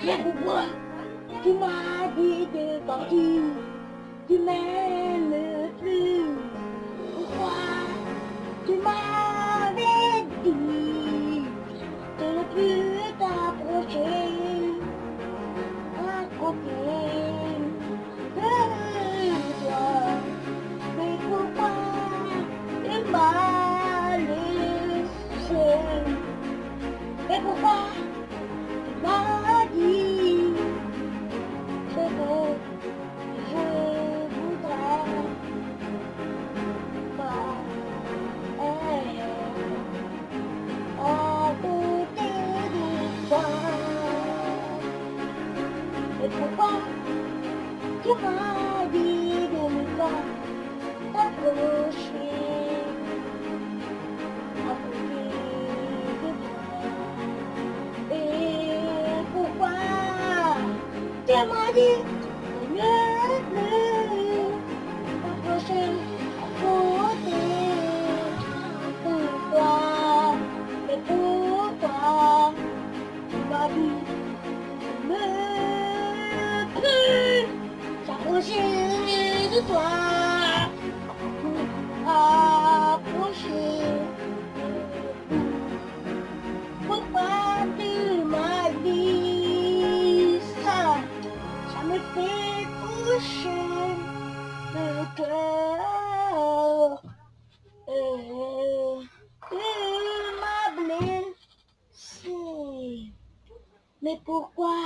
Mais pourquoi tu m'as dit de partir? Tu m'aimes plus. Pourquoi tu m'avais dit de ne plus t'approcher à côté de toi? Mais pourquoi tu m'as laissé? Mais pourquoi tu m'as dit ce que je voudrais pas être à côté de toi? Et pourquoi tu m'as dit de ne pas t'approcher à côté de toi? Et pourquoi tu m'as dit de ne plus t'approcher à côté de toi? Et pourquoi tu m'as dit de ne plus t'approcher de toi? Approcher de tout. Pourquoi tu m'as dit ça? Ça me fait toucher le cœur. Tu m'as blessé. Mais pourquoi